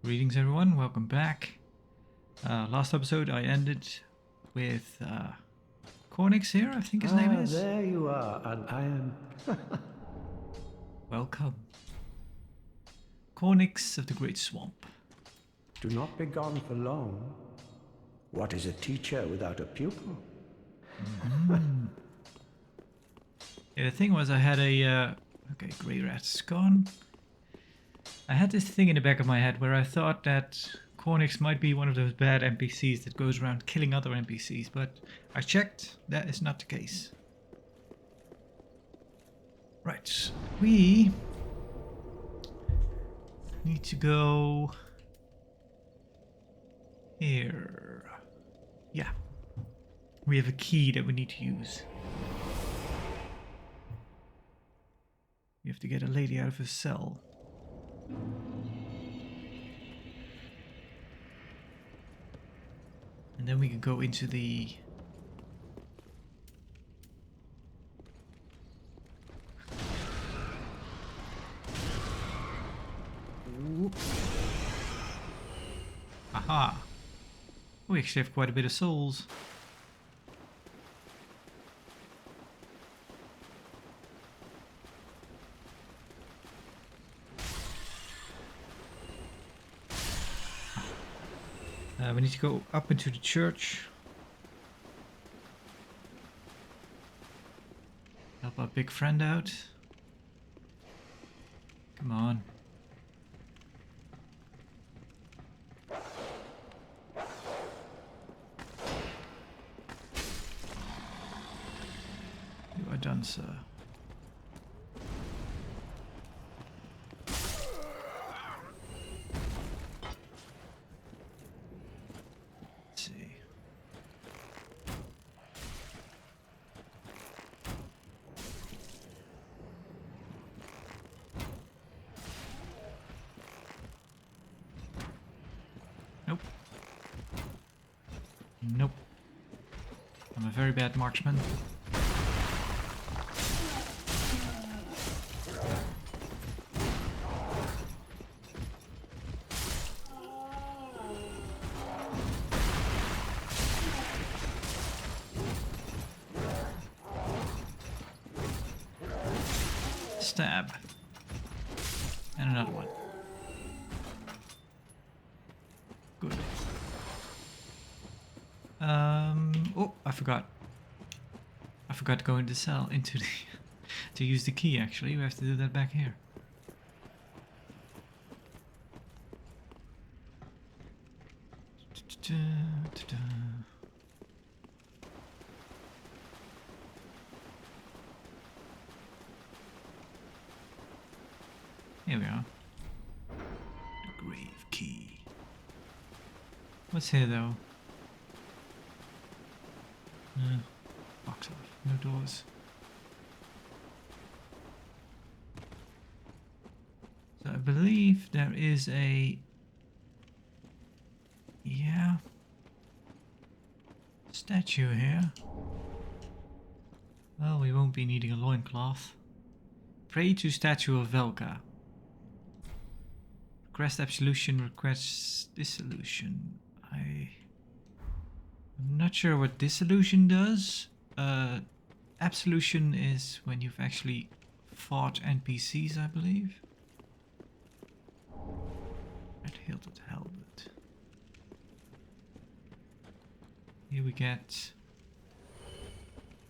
Greetings everyone, welcome back. Last episode I ended with Cornix here, I think his name is. There you are, and I am... Welcome. Cornix of the Great Swamp. Do not be gone for long. What is a teacher without a pupil? Yeah, the thing was I had a... okay, Grey Rat's gone. I had this thing in the back of my head where I thought that Cornix might be one of those bad NPCs that goes around killing other NPCs, but I checked, that is not the case. Right, we need to go here. Yeah, we have a key that we need to use. We have to get a lady out of her cell. And then we can go into the... Aha! We actually have quite a bit of souls. We need to go up into the church. Help our big friend out. Come on. You are done, sir. Nope. Nope. I'm a very bad marksman. Stab. And another one. Good. Oh, I forgot. I forgot to go into the cell, into the... to use the key, actually. We have to do that back here. Here we are. The grave key. What's here though? Box off. No doors. So I believe there is a... yeah... statue here. Well, we won't be needing a loincloth. Pray to statue of Velka. Request absolution, request dissolution. I'm not sure what dissolution does. Absolution is when you've actually fought NPCs, I believe. Red hilted helmet. Here we get...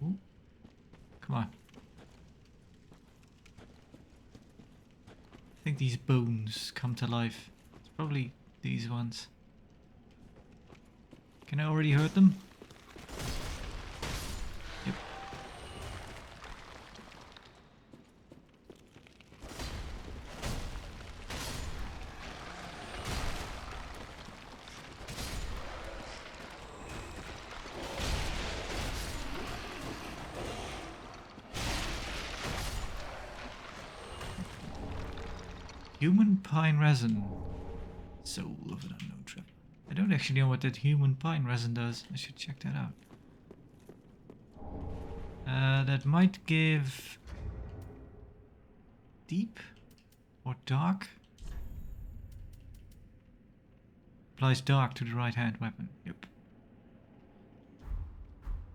ooh. Come on. I think these bones come to life. It's probably these ones. Can I already hurt them? Yep. Human pine resin. Soul of an unknown traveler. I don't actually know what that human pine resin does. I should check that out. That might give deep or dark. Applies dark to the right hand weapon. Yep.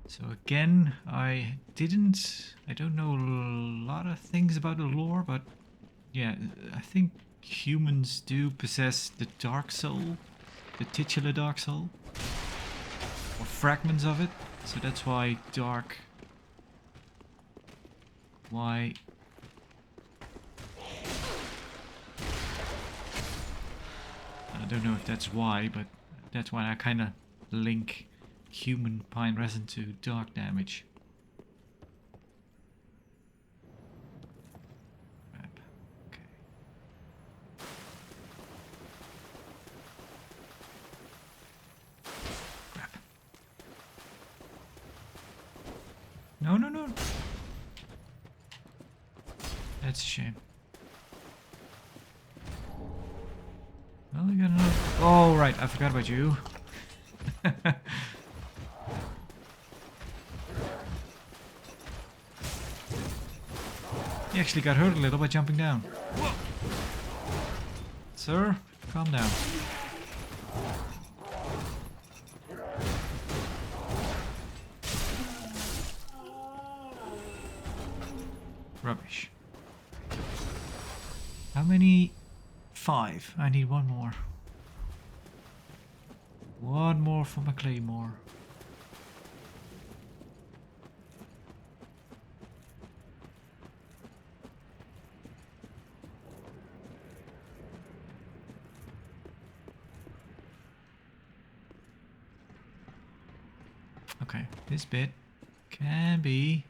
So again, I don't know a lot of things about the lore, but yeah, I think humans do possess the dark soul, the titular dark soul, or fragments of it. So that's why dark. Why? I don't know if that's why, but that's why I kind of link human pine resin to dark damage. Crap. Okay. Crap. No, no, no. That's a shame. Well, we got another. Oh, right. I forgot about you. He actually got hurt a little by jumping down. Whoa. Sir, calm down. Rubbish. How many? 5. I need one more. One more for my claymore. Okay, this bit can be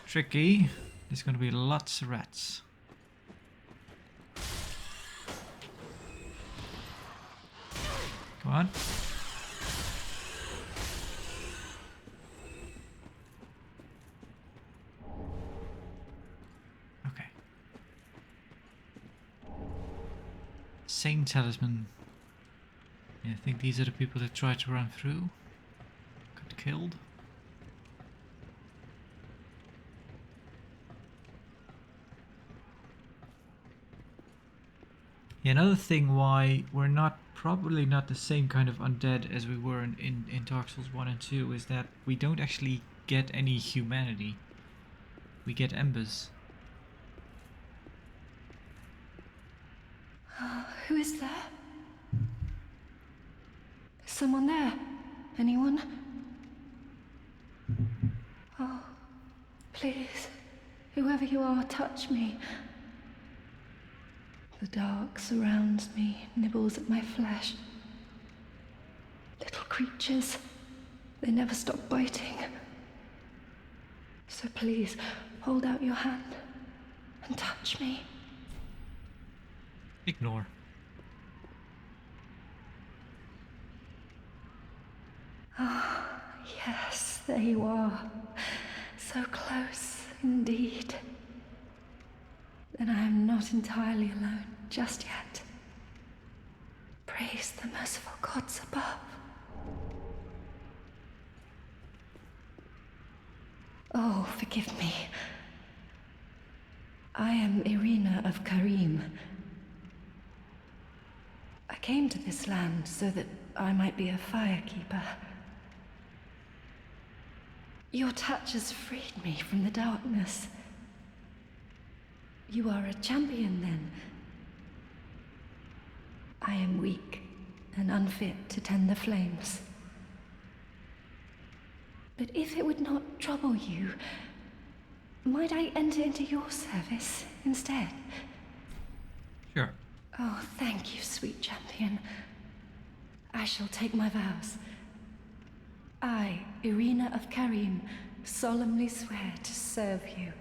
tricky. There's going to be lots of rats. Come on. Okay. Same talisman. Yeah, I think these are the people that tried to run through. Got killed. Yeah, another thing why we're probably not the same kind of undead as we were in Dark Souls 1 and 2 is that we don't actually get any humanity. We get embers. Who is there? Is someone there? Anyone? Oh, please, whoever you are, touch me. The dark surrounds me, nibbles at my flesh. Little creatures, they never stop biting. So please, hold out your hand and touch me. Ignore. Ah, yes, there you are. So close, indeed. Then I am not entirely alone just yet. Praise the merciful gods above. Oh, forgive me. I am Irina of Karim. I came to this land so that I might be a firekeeper. Your touch has freed me from the darkness. You are a champion, then. I am weak and unfit to tend the flames. But if it would not trouble you, might I enter into your service instead? Sure. Oh, thank you, sweet champion. I shall take my vows. I, Irina of Karim, solemnly swear to serve you.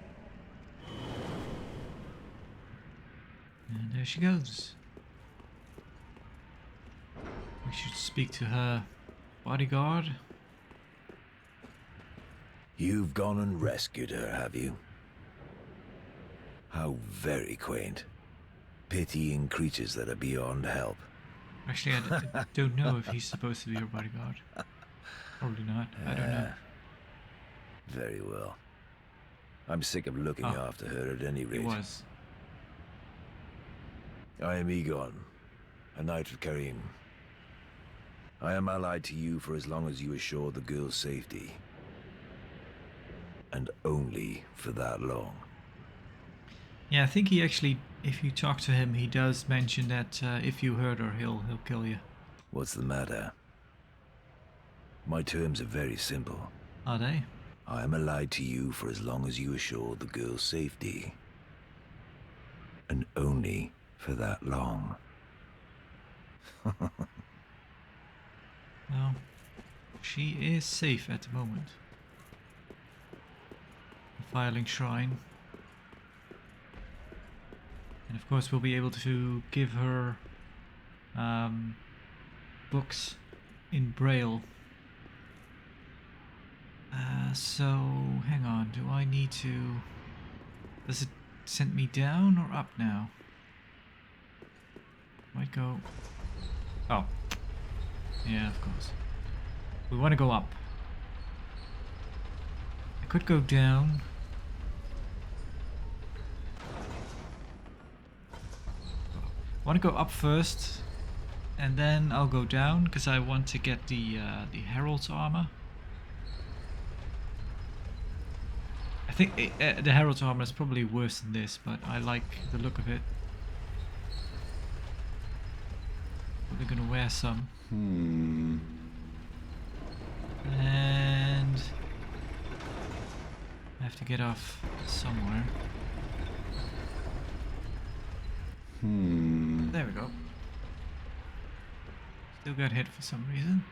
And there she goes. We should speak to her bodyguard. You've gone and rescued her, have you? How very quaint. Pitying creatures that are beyond help. Actually, I don't know if he's supposed to be her bodyguard. Probably not. I don't know. Very well. I'm sick of looking after her at any rate. It was. I am Egon, a knight of Karim. I am allied to you for as long as you assure the girl's safety. And only for that long. Yeah, I think he actually, if you talk to him, he does mention that if you hurt her, he'll kill you. What's the matter? My terms are very simple. Are they? I am allied to you for as long as you assure the girl's safety. And only for that long. Well, she is safe at the moment. The Firelink Shrine. And of course we'll be able to give her books in Braille. So, hang on, do I need to... Does it send me down or up now? Might go... Oh. Yeah, of course. We want to go up. I could go down. I want to go up first, and then I'll go down, because I want to get the Herald's armor. I think the Herald's armor is probably worse than this, but I like the look of it. We're gonna wear some. And I have to get off somewhere. There we go. Still got hit for some reason.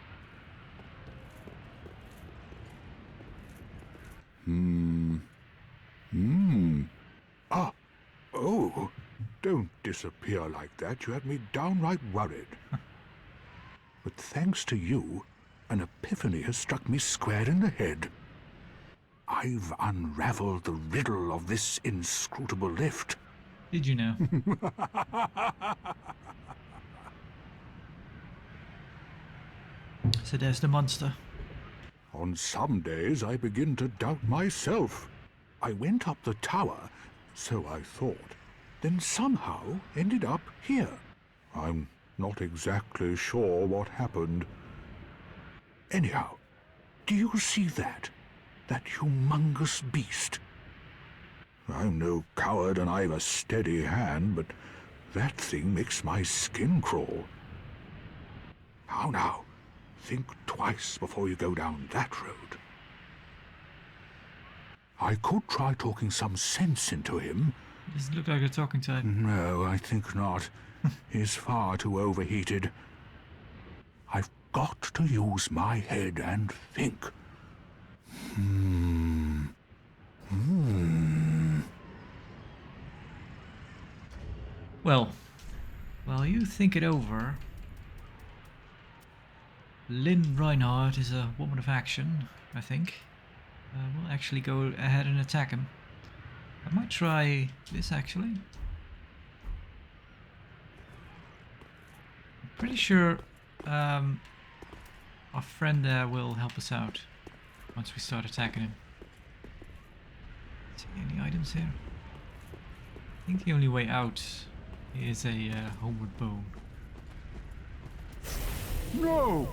Ah, oh, don't disappear like that. You had me downright worried. But thanks to you, an epiphany has struck me square in the head. I've unraveled the riddle of this inscrutable lift. Did you know? So there's the monster. On some days I begin to doubt myself. I went up the tower, so I thought, then somehow ended up here. I'm not exactly sure what happened. Anyhow, do you see that? That humongous beast? I'm no coward and I've a steady hand, but that thing makes my skin crawl. Now, think twice before you go down that road. I could try talking some sense into him. Doesn't look like a talking type. No, I think not. He's far too overheated. I've got to use my head and think. Well, while you think it over, Lyn Reinhardt is a woman of action, I think. We'll actually go ahead and attack him. I might try this actually. I'm pretty sure our friend there will help us out once we start attacking him. See any items here? I think the only way out is a homeward bone. No!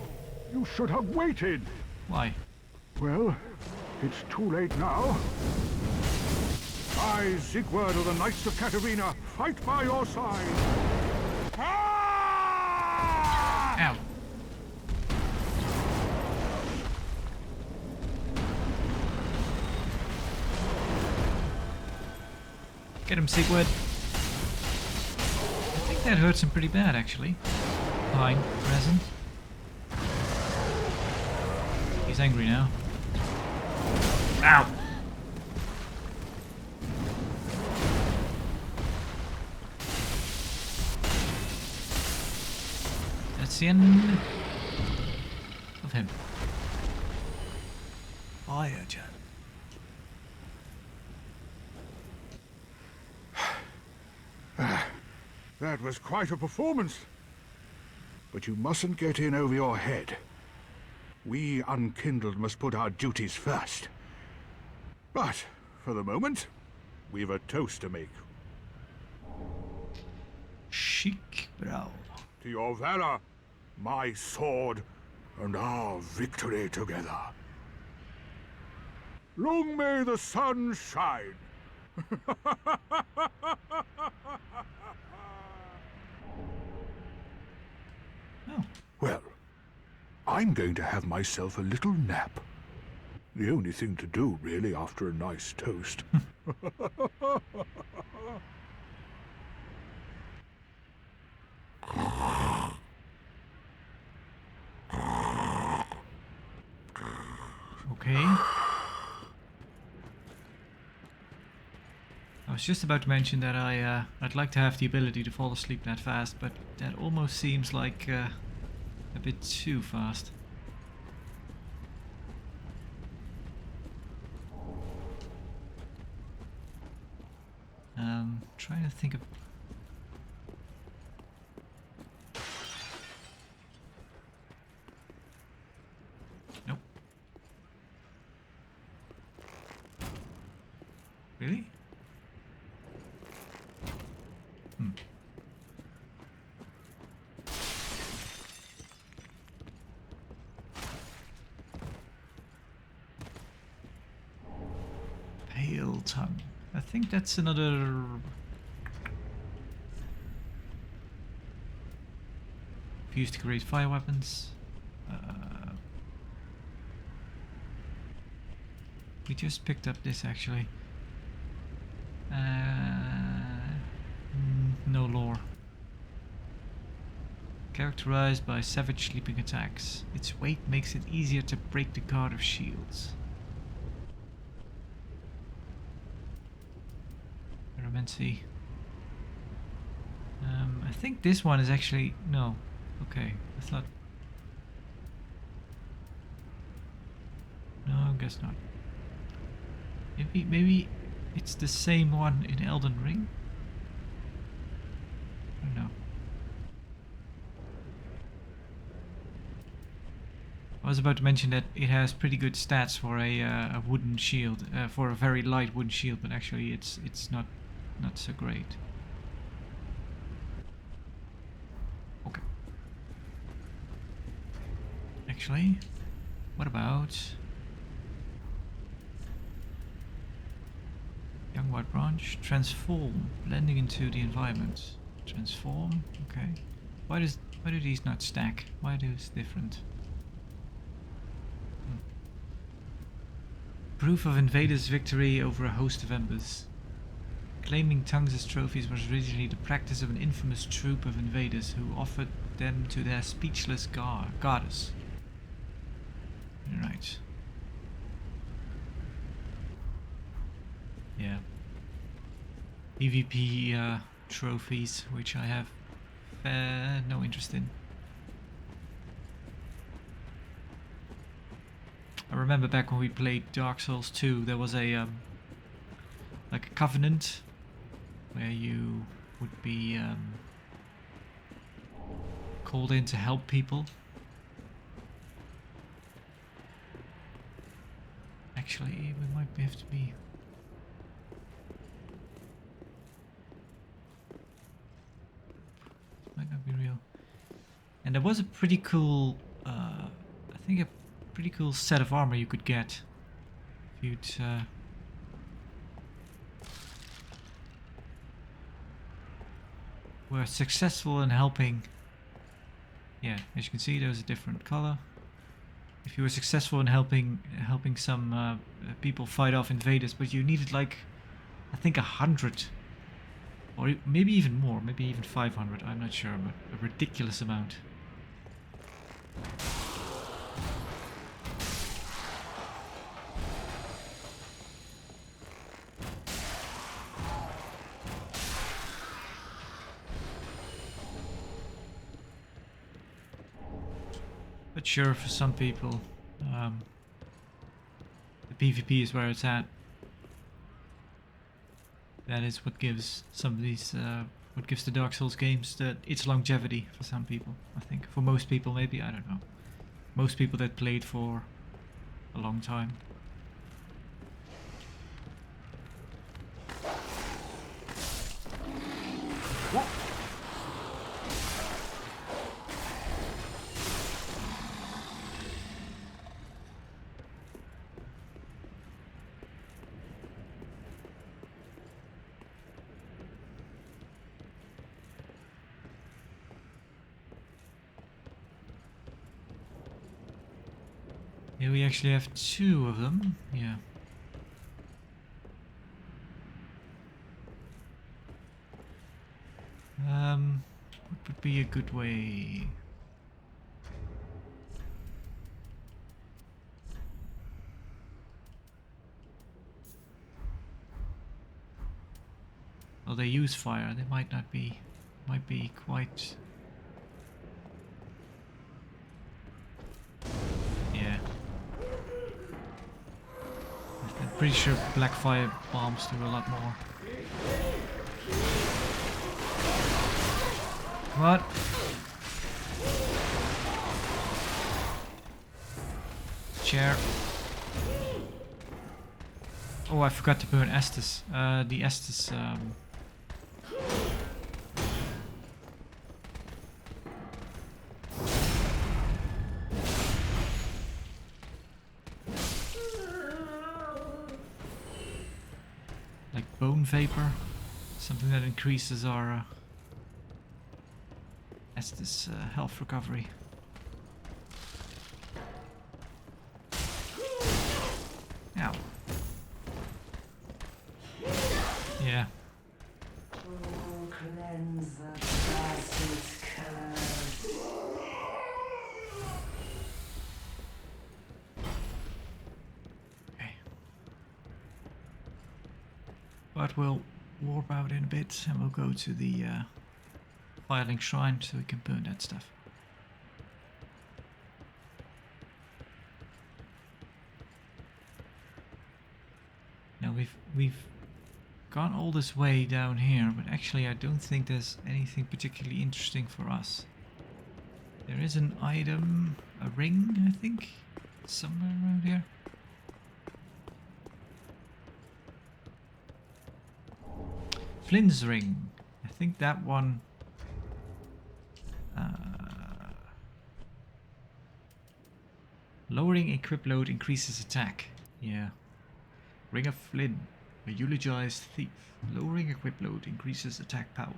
You should have waited! Why? Well, it's too late now. I, Sigurd of the Knights of Katarina, fight by your side! Ah! Ow! Get him, Sigurd. I think that hurts him pretty bad, actually. Fine, present. He's angry now. Ow! That's the end of him. Fire, Jan. That was quite a performance. But you mustn't get in over your head. We unkindled must put our duties first. But, for the moment, we've a toast to make. chic brow. To your valor, my sword, and our victory together. Long may the sun shine. Oh, Well, I'm going to have myself a little nap. The only thing to do, really, after a nice toast. okay. I was just about to mention that I'd like to have the ability to fall asleep that fast, but that almost seems like a bit too fast. Trying to think of. Nope. Really? Pale tongue. I think that's another. Used to create fire weapons. We just picked up this actually. No lore. Characterized by savage sleeping attacks. Its weight makes it easier to break the guard of shields. Pyromancy. I think this one is actually no. Okay, I thought. No, I guess not. Maybe it's the same one in Elden Ring. I don't know. I was about to mention that it has pretty good stats for a wooden shield, for a very light wooden shield, but actually it's not so great. Okay. Actually, what about young white branch? Transform, blending into the environment. Transform. Okay. Why do these not stack? Why are those different? Proof of invaders' victory over a host of embers. Claiming tongues as trophies was originally the practice of an infamous troop of invaders who offered them to their speechless goddess. Right. Yeah. PvP trophies, which I have no interest in. I remember back when we played Dark Souls 2, there was a like a covenant where you would be called in to help people. Actually, we might have to be. This might not be real. And there was a pretty cool, I think a pretty cool set of armor you could get if you'd were successful in helping. Yeah, as you can see, there's a different color. If you were successful in helping some people fight off invaders, but you needed like, I think 100, or maybe even more, maybe even 500. I'm not sure, but a ridiculous amount. But sure, for some people, the PvP is where it's at. That is what gives some of these, what gives the Dark Souls games its longevity for some people, I think. For most people, maybe, I don't know. Most people that played for a long time. Here we actually have 2 of them. Yeah. What would be a good way? Well, they use fire. They might not be. Might be quite. Yeah. I'm pretty sure black fire bombs do a lot more. What? Chair. Oh, I forgot to burn Estes. The Estes. Like bone vapor, something that increases our Estes health recovery. Ow. Yeah. Cleanse the bastard's curse. Okay. But we'll warp out in a bit and we'll go to the Firelink Shrine so we can burn that stuff. Now we've gone all this way down here, but actually I don't think there's anything particularly interesting for us. There is an item, a ring, I think, somewhere around here. Flynn's ring. I think that one. Lowering equip load increases attack. Yeah. Ring of Flynn. A eulogized thief. Lowering equip load increases attack power.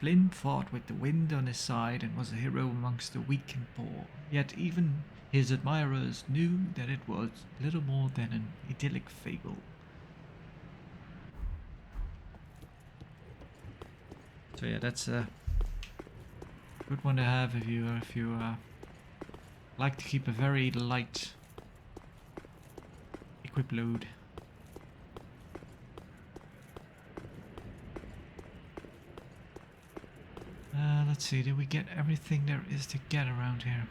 Flynn fought with the wind on his side and was a hero amongst the weak and poor. Yet even his admirers knew that it was little more than an idyllic fable. So yeah, that's a good one to have if you like to keep a very light equip load. Let's see, did we get everything there is to get around here?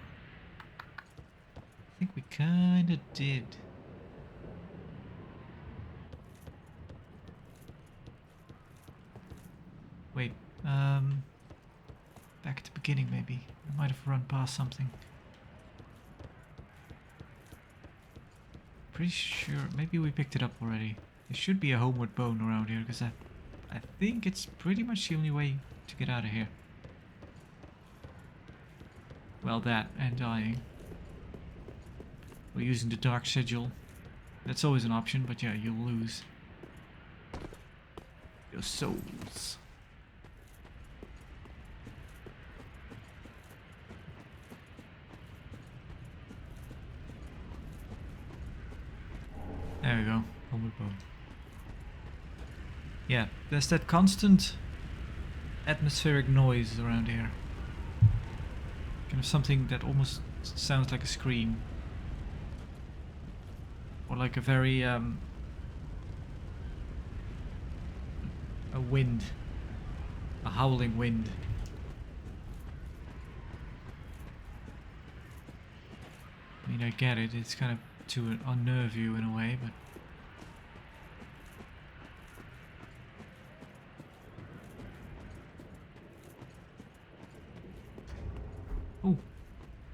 I think we kinda did. Wait, back at the beginning maybe. I might have run past something. Pretty sure, maybe we picked it up already. There should be a homeward bone around here, because I think it's pretty much the only way to get out of here. Well, that and dying. We're using the dark sigil. That's always an option, but yeah, you'll lose your souls. There we go. Homeward bone. Yeah, there's that constant atmospheric noise around here. Kind of something that almost sounds like a scream. Or like a very, a wind. A howling wind. I mean, I get it, it's kind of to unnerve you in a way, but... Ooh,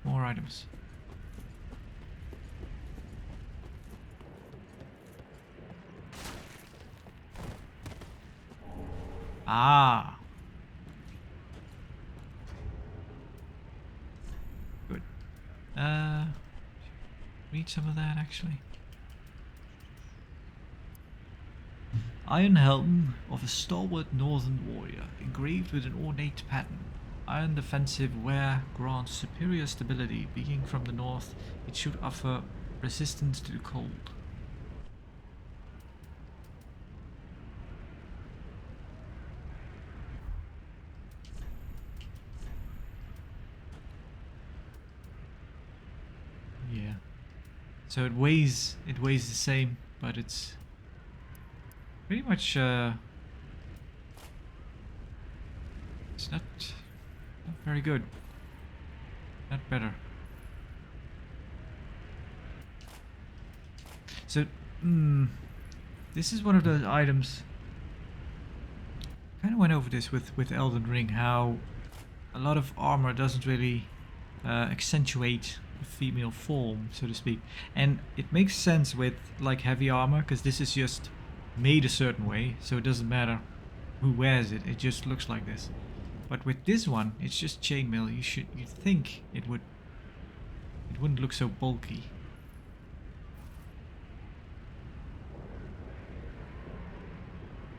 more items. Ah. Good. Read some of that actually. Iron helm of a stalwart northern warrior, engraved with an ornate pattern. Iron defensive wear grants superior stability. Being from the north, it should offer Resistance to the cold. Yeah. So it weighs the same, but it's pretty much it's not very good. Not better. So this is one of those items. Kind of went over this with Elden Ring, how a lot of armor doesn't really accentuate the female form, so to speak, and it makes sense with like heavy armor because this is just made a certain way, so it doesn't matter who wears it. It just looks like this. But with this one, it's just chainmail. You'd think it wouldn't look so bulky.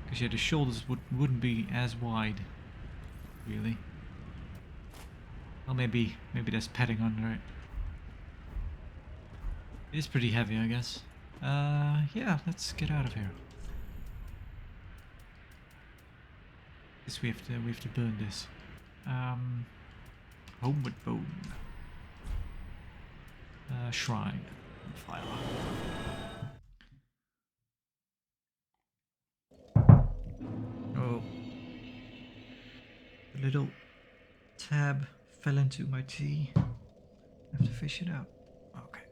Because yeah, the shoulders wouldn't be as wide, really. Well, maybe there's padding under it. It is pretty heavy, I guess. Yeah, let's get out of here. Guess we have to burn this. Homeward bone. Shrine. Fire. Oh. The little tab fell into my tea. I have to fish it out. Okay.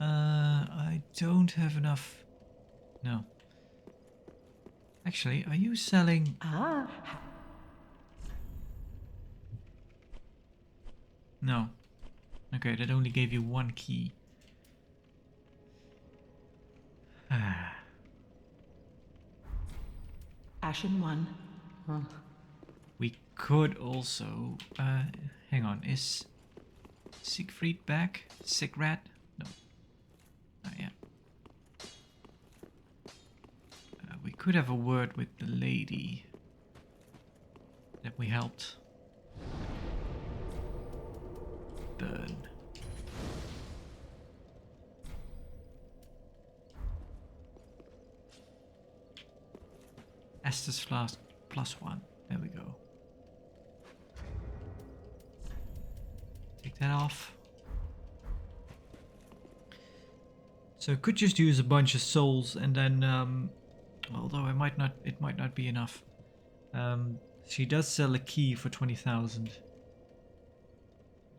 I don't have enough. No. Actually, are you selling? Ah. No. Okay, that only gave you one key. Ashen one. Huh. We could also hang on, is Siegfried back? Sigrat? No. Not yet. We could have a word with the lady that we helped burn. Estus Flask +1. There we go. Take that off. So could just use a bunch of souls and then although it might not be enough. She does sell a key for 20,000.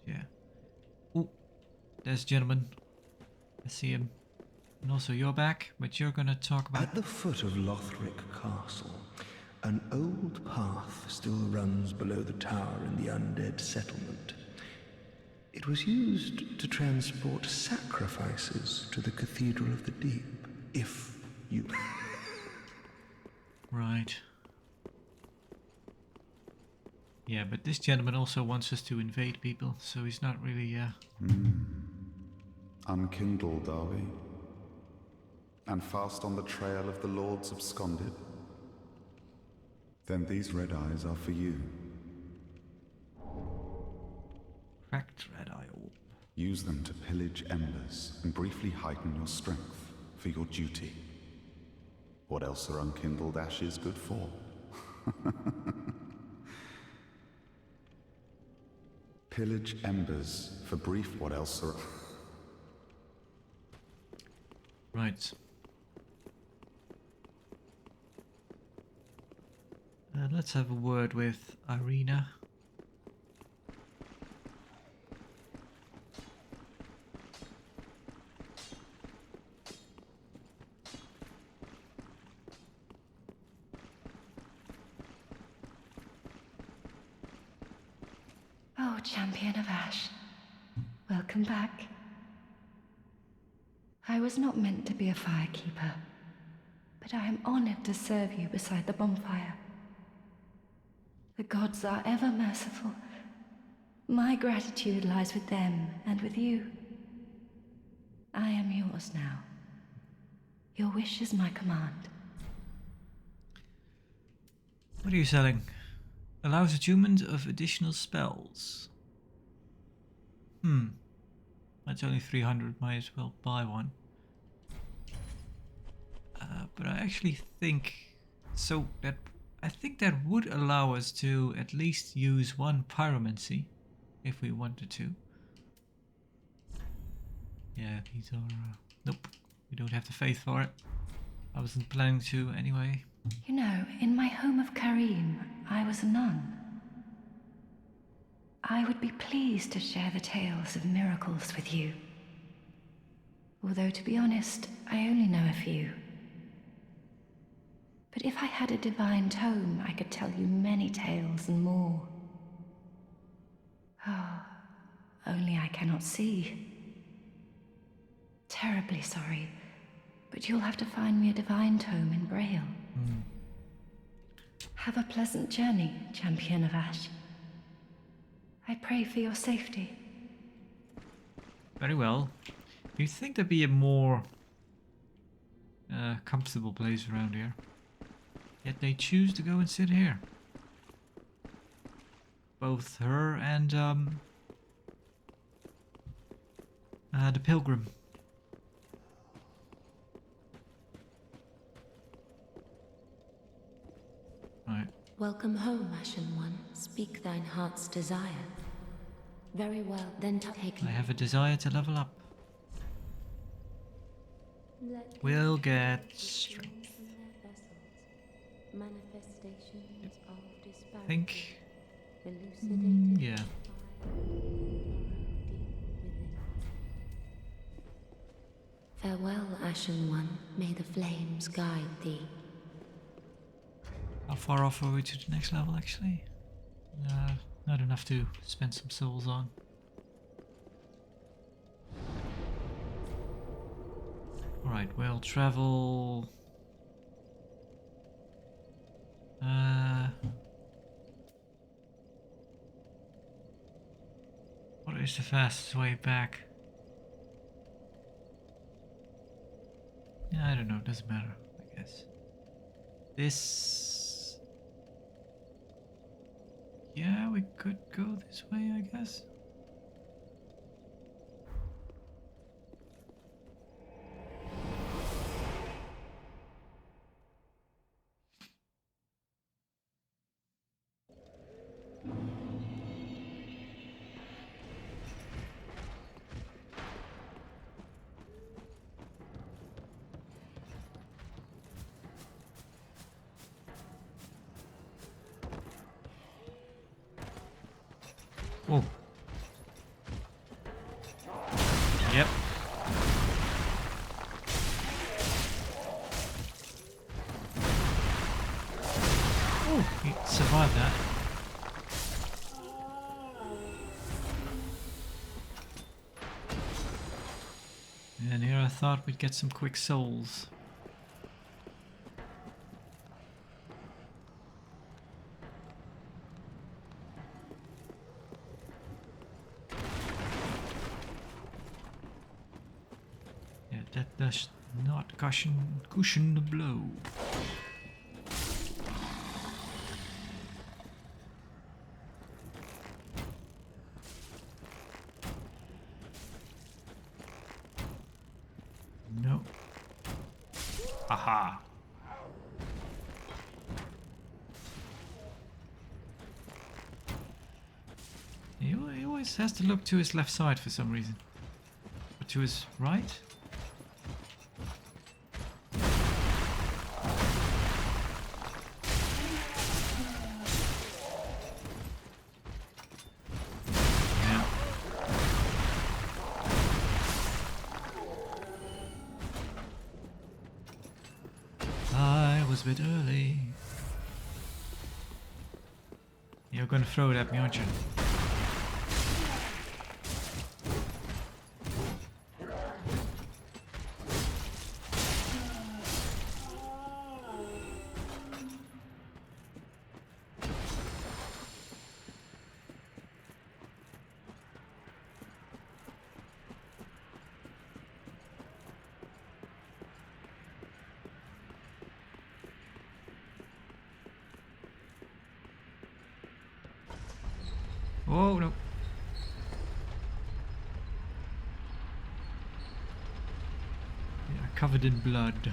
Yeah. Oh, there's a gentleman. I see him. And also you're back, but you're gonna talk about... At the foot of Lothric Castle, an old path still runs below the tower in the Undead Settlement. It was used to transport sacrifices to the Cathedral of the Deep, if you... Right. Yeah, but this gentleman also wants us to invade people, so he's not really, Unkindled, are we? And fast on the trail of the Lords of Cinder? Then these red eyes are for you. Cracked red eye orb. Use them to pillage embers and briefly heighten your strength for your duty. What else are unkindled ashes good for? Pillage embers for brief. What else are... Right. Let's have a word with Irina. Oh, Champion of Ash. Welcome back. I was not meant to be a firekeeper, but I am honored to serve you beside the bonfire. The gods are ever merciful. My gratitude lies with them and with you. I am yours now. Your wish is my command. What are you selling? Allows attunement of additional spells. That's only 300, might as well buy one. But I actually think... So that... I think that would allow us to at least use one pyromancy. If we wanted to. Yeah, these are... nope. We don't have the faith for it. I wasn't planning to anyway. You know, in my home of Karim, I was a nun. I would be pleased to share the tales of miracles with you. Although, to be honest, I only know a few. But if I had a divine tome, I could tell you many tales and more. Oh, only I cannot see. Terribly sorry, but you'll have to find me a divine tome in Braille. Have a pleasant journey, Champion of Ash. I pray for your safety. Very well. You'd think there'd be a more comfortable place around here. Yet they choose to go and sit here. Both her and the pilgrim. Right. Welcome home, Ashen One. Speak thine heart's desire. Very well, then take I have a desire to level up. We'll get strength. Manifestations of disparity. I think. Elucidated Yeah. Farewell, Ashen One. May the flames guide thee. How far off are we to the next level, actually? Not enough to spend some souls on. Alright, we'll travel... What is the fastest way back? Yeah, I don't know, doesn't matter, I guess. This... Yeah, we could go this way, I guess. Oh. Yep. Oh, he survived that. And here I thought we'd get some quick souls. That does not cushion the blow. No. Aha. He always has to look to his left side for some reason. Or to his right? A bit early. You're gonna throw it at me, aren't you? Oh no. Yeah, covered in blood.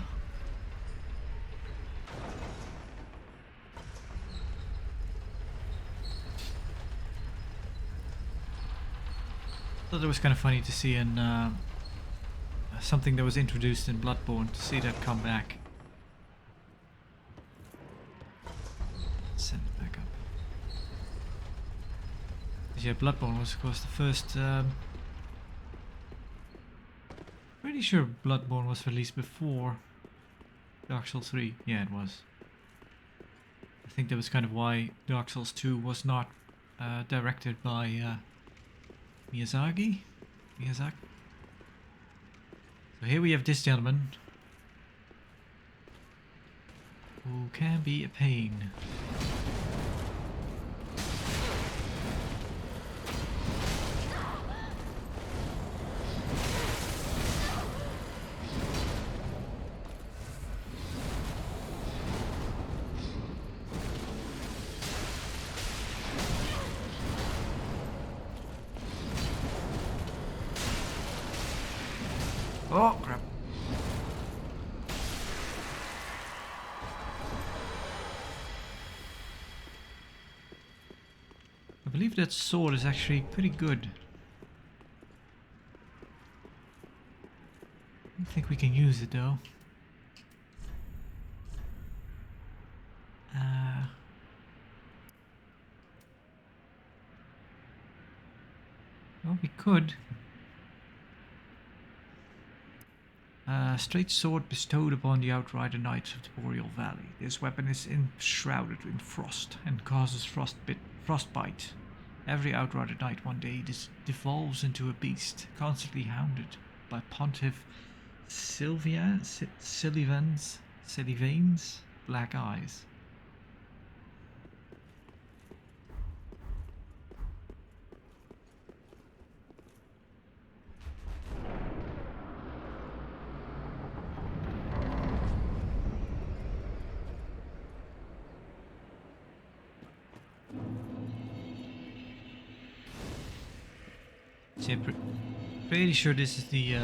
Thought it was kind of funny to see in something that was introduced in Bloodborne, to see that come back. Send it back up. 'Cause, yeah, Bloodborne was of course the first. Pretty sure Bloodborne was released before Dark Souls 3. Yeah, it was. I think that was kind of why Dark Souls 2 was not directed by Miyazaki? So here we have this gentleman who can be a pain. Oh, crap. I believe that sword is actually pretty good. I don't think we can use it though. Well, we could. Straight sword bestowed upon the Outrider Knights of the Boreal Valley. This weapon is enshrouded in frost and causes frostbite. Every Outrider Knight one day devolves into a beast, constantly hounded by Pontiff Sylvain's black eyes. So yeah, pretty sure this is the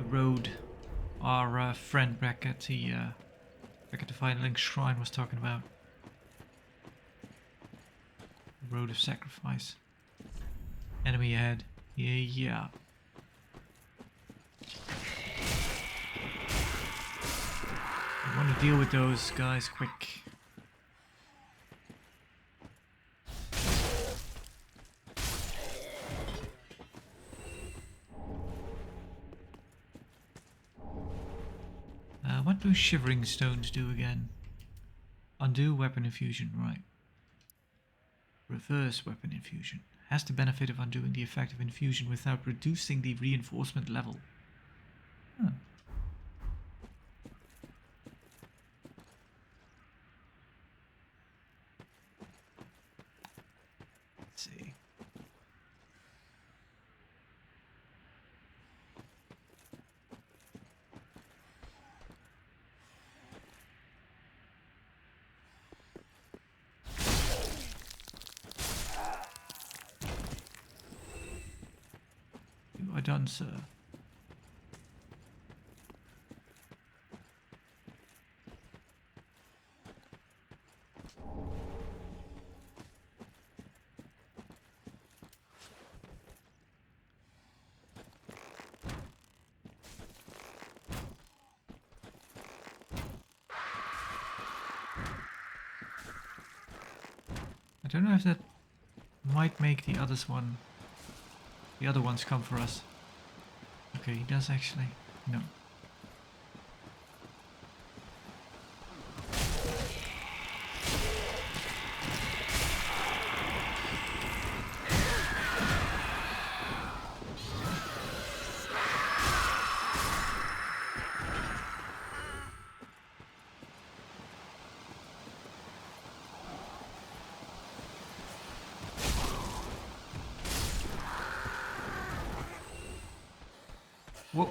road our friend back at the Firelink Shrine was talking about. The road of sacrifice. Enemy ahead. Yeah. I want to deal with those guys quick. What do shivering stones do again? Undo weapon infusion, right. Reverse weapon infusion. Has the benefit of undoing the effect of infusion without reducing the reinforcement level. Huh. Let's see. You are done, sir. I don't know if that might make the other ones come for us. Okay, he does actually. No. Whoa.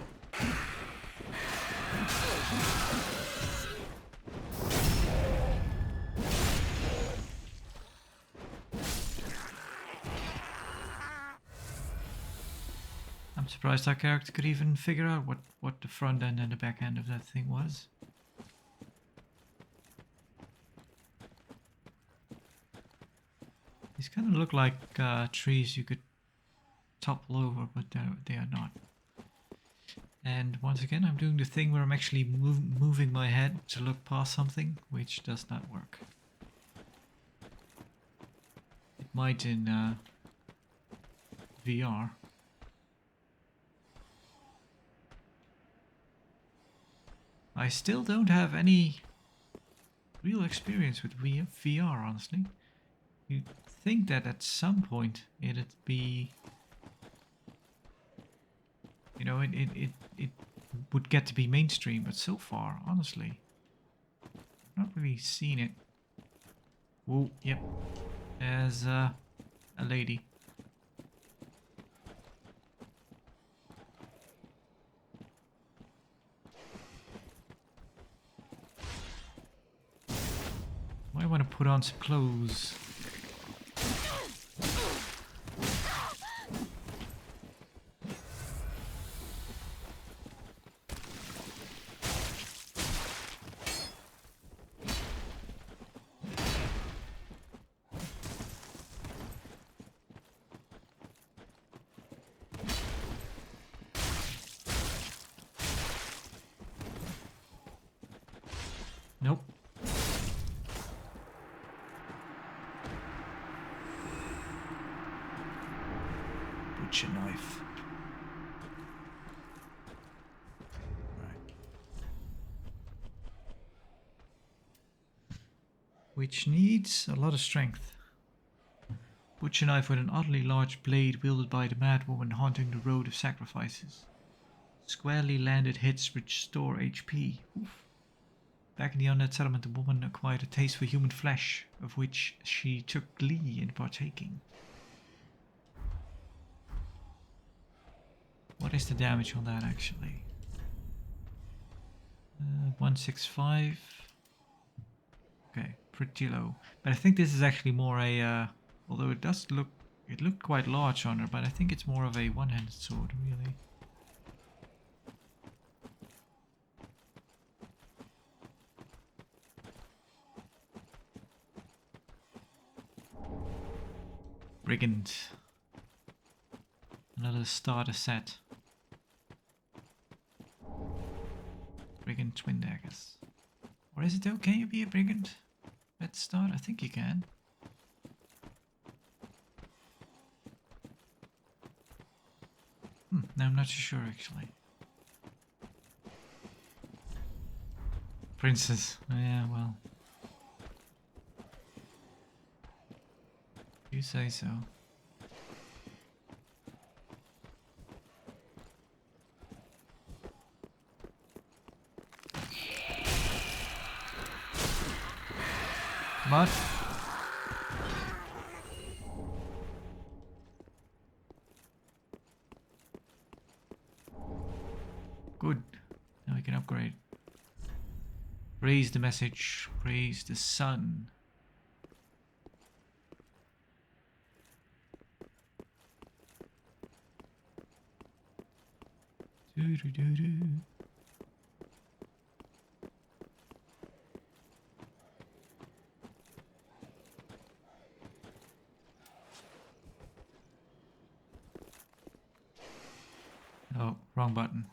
I'm surprised our character could even figure out what the front end and the back end of that thing was. These kind of look like trees you could topple over, but they are not. And once again, I'm doing the thing where I'm actually moving my head to look past something, which does not work. It might in VR. I still don't have any real experience with VR, honestly. You'd think that at some point it'd be... You know, it would get to be mainstream, but so far, honestly, I've not really seen it. Whoa, yep. There's a lady. Might want to put on some clothes. Nope. Butcher knife. Right. Which needs a lot of strength. Butcher knife with an oddly large blade wielded by the madwoman haunting the road of sacrifices. Squarely landed hits restore HP. Oof. Back in the Undead Settlement, the woman acquired a taste for human flesh, of which she took glee in partaking. What is the damage on that, actually? 165. Okay, pretty low. But I think this is actually more a... although it does look... It looked quite large on her, but I think it's more of a one-handed sword, really. Brigand. Another starter set. Brigand twin daggers. Or is it though? Can you be a brigand? Let's start. I think you can. No, I'm not too sure actually. Princess. Oh, yeah, well. You say so. Come on. Good. Now we can upgrade. Raise the message. Praise the sun. Do do do do. Oh, wrong button.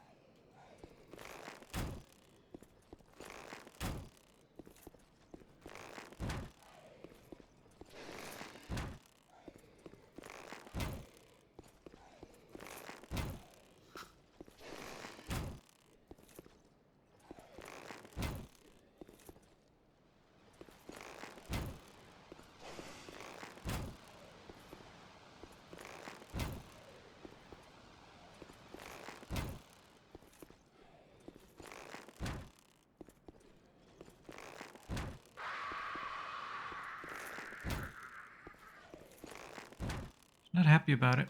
Not happy about it.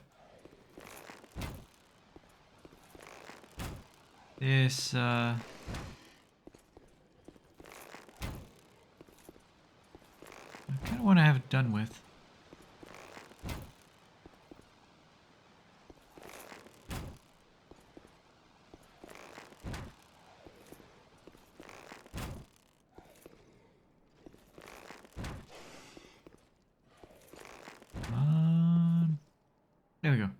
This, I kind of want to have it done with. There we go.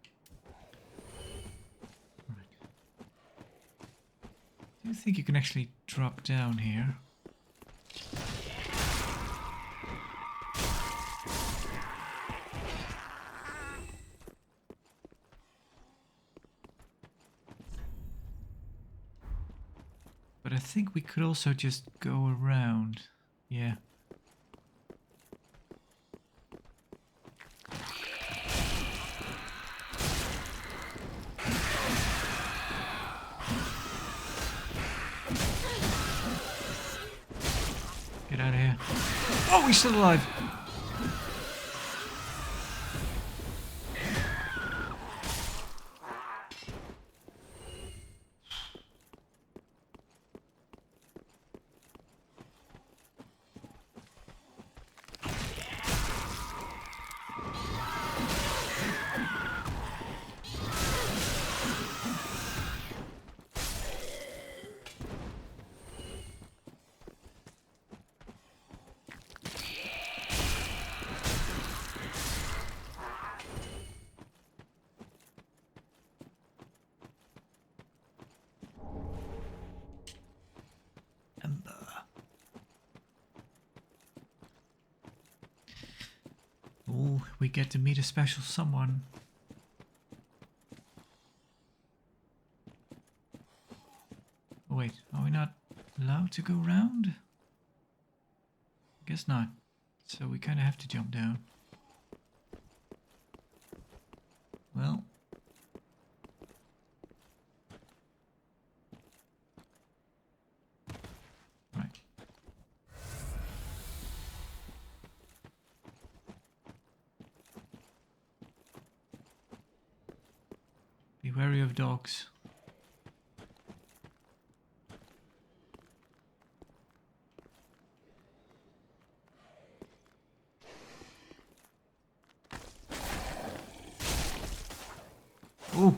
Right. Do you think you can actually drop down here? But I think we could also just go around. Yeah. Get out of here. Oh, he's still alive. Oh, we get to meet a special someone. Oh, wait, are we not allowed to go round? Guess not. So we kind of have to jump down. Well. Right. Be wary of dogs. Ooh.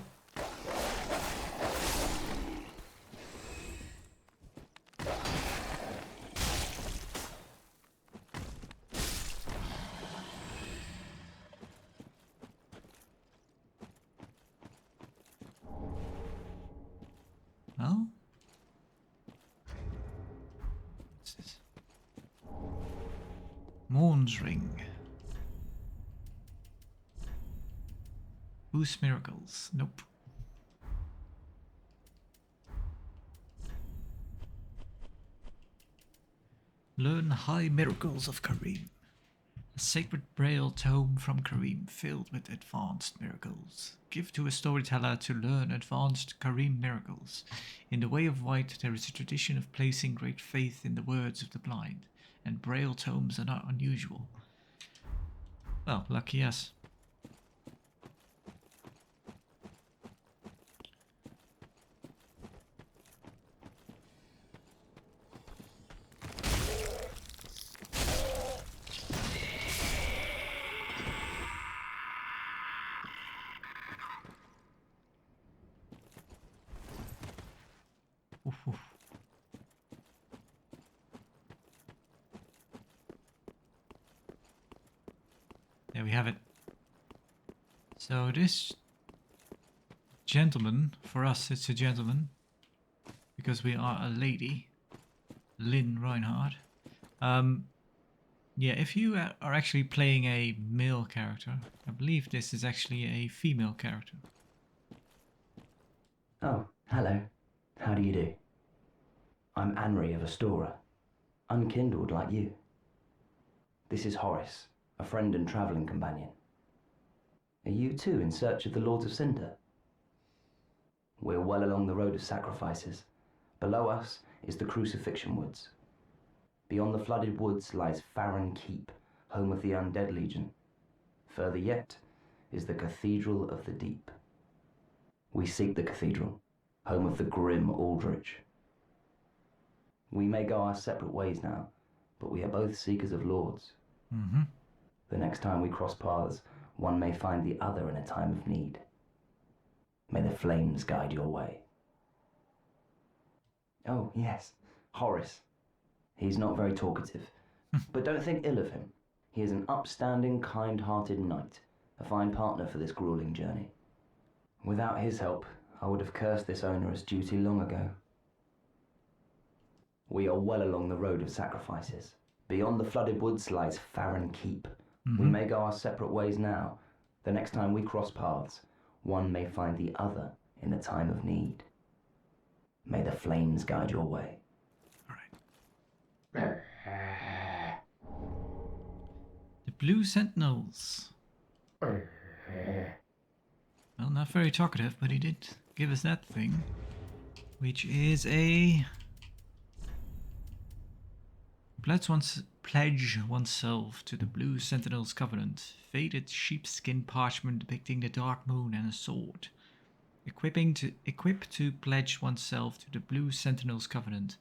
Well, what's this? Morn's Ring. Boost miracles. Nope. Learn high miracles of Kareem. A sacred braille tome from Kareem filled with advanced miracles. Give to a storyteller to learn advanced Kareem miracles. In the Way of White, there is a tradition of placing great faith in the words of the blind, and braille tomes are not unusual. Well, lucky us. Oof, oof. There we have it. So this gentleman, for us it's a gentleman, because we are a lady, Lyn Reinhardt. Yeah, if you are actually playing a male character, I believe this is actually a female character. Oh, hello. How do you do? I'm Anri of Astora, unkindled like you. This is Horace, a friend and travelling companion. Are you too in search of the Lords of Cinder? We're well along the road of sacrifices. Below us is the Crucifixion Woods. Beyond the flooded woods lies Farron Keep, home of the Undead Legion. Further yet is the Cathedral of the Deep. We seek the cathedral, home of the grim Aldrich. We may go our separate ways now, but we are both seekers of lords. Mm-hmm. The next time we cross paths, one may find the other in a time of need. May the flames guide your way. Oh, yes, Horace. He's not very talkative, but don't think ill of him. He is an upstanding, kind-hearted knight, a fine partner for this grueling journey. Without his help, I would have cursed this onerous duty long ago. We are well along the road of sacrifices. Beyond the flooded woods lies Farron Keep. We may go our separate ways now. The next time we cross paths, one may find the other in a time of need. May the flames guide your way. All right. The Blue Sentinels. Well, not very talkative, but he did give us that thing, which is a pledge oneself to the Blue Sentinels Covenant. Faded sheepskin parchment depicting the dark moon and a sword. Equip to pledge oneself to the Blue Sentinels Covenant.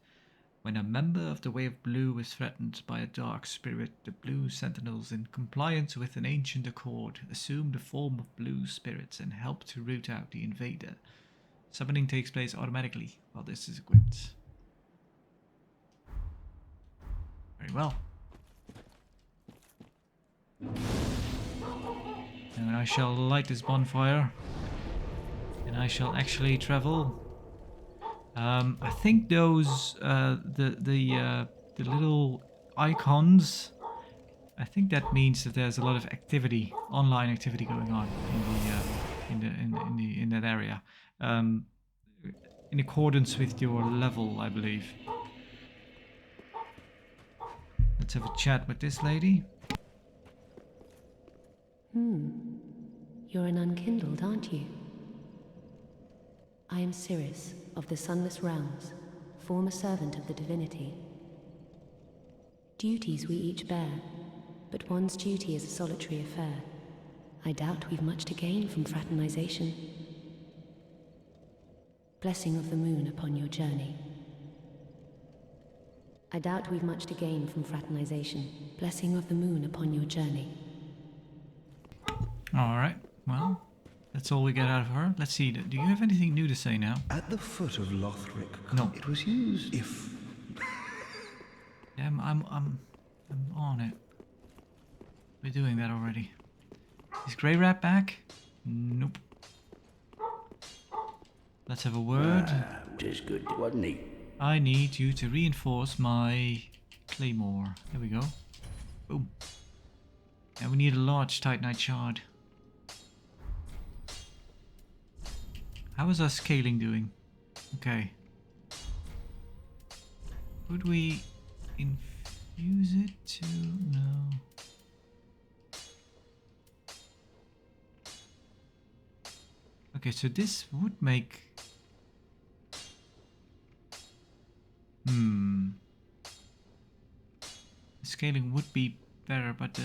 When a member of the Way of Blue is threatened by a dark spirit, the Blue Sentinels, in compliance with an ancient accord, assume the form of blue spirits and help to root out the invader. Summoning takes place automatically while this is equipped. Very well. And I shall light this bonfire. And I shall actually travel. I think those the little icons. I think that means that there's a lot of activity, online activity going on in that area. In accordance with your level, I believe. Let's have a chat with this lady. You're an Unkindled, aren't you? I am Cirrus, of the Sunless Realms, former servant of the divinity. Duties we each bear, but one's duty is a solitary affair. I doubt we've much to gain from fraternization. Blessing of the moon upon your journey. I doubt we've much to gain from fraternization. Blessing of the moon upon your journey. Alright, well, that's all we get out of her. Let's see, do you have anything new to say now? At the foot of Lothric, no. It was used if... Yeah, I'm on it. We're doing that already. Is Grey Rat back? Nope. Let's have a word. Just good, wasn't he? I need you to reinforce my claymore. There we go. Boom. And we need a large Titanite shard. How is our scaling doing? Okay. Could we infuse it to... No. Okay, so this would make... The scaling would be better, but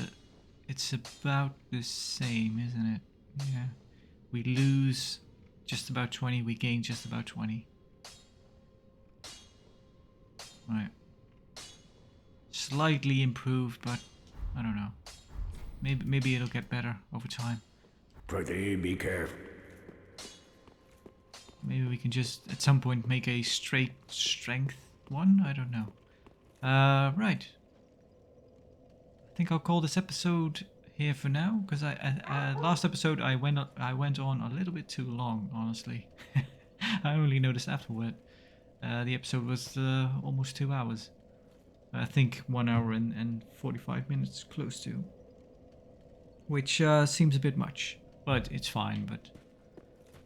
it's about the same, isn't it? Yeah. We lose just about 20, we gain just about 20. Right. Slightly improved, but I don't know. Maybe it'll get better over time. Pretty be careful. Maybe we can just at some point make a straight strength one? I don't know. Right. I think I'll call this episode here for now, because last episode I went on a little bit too long, honestly. I only noticed afterward. The episode was almost 2 hours. I think 1 hour and 45 minutes, close to. Which seems a bit much, but it's fine. But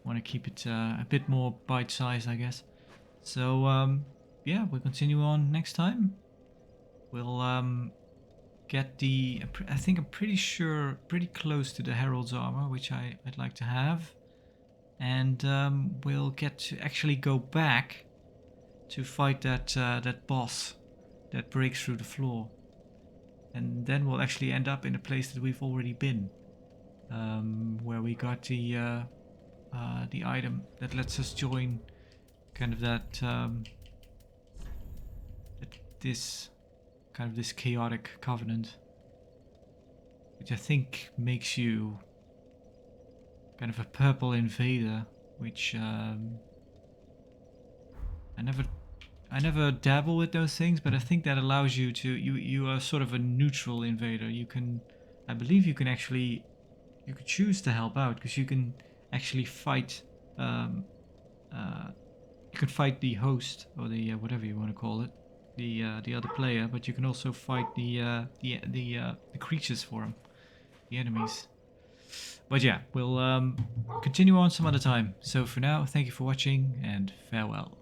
want to keep it a bit more bite-sized, I guess. So yeah, we'll continue on next time. We'll get the... I think I'm pretty close to the Herald's armor, which I'd like to have. And we'll get to actually go back to fight that boss that breaks through the floor. And then we'll actually end up in a place that we've already been. Where we got the item that lets us join kind of this chaotic covenant, which I think makes you kind of a purple invader, which I never dabble with those things, but I think that allows you to you are sort of a neutral invader. I believe you can actually you could choose to help out, because you can actually fight. You can fight the host, or the whatever you want to call it, the other player, but you can also fight the creatures for him, the enemies. But yeah, we'll continue on some other time. So for now, thank you for watching and farewell.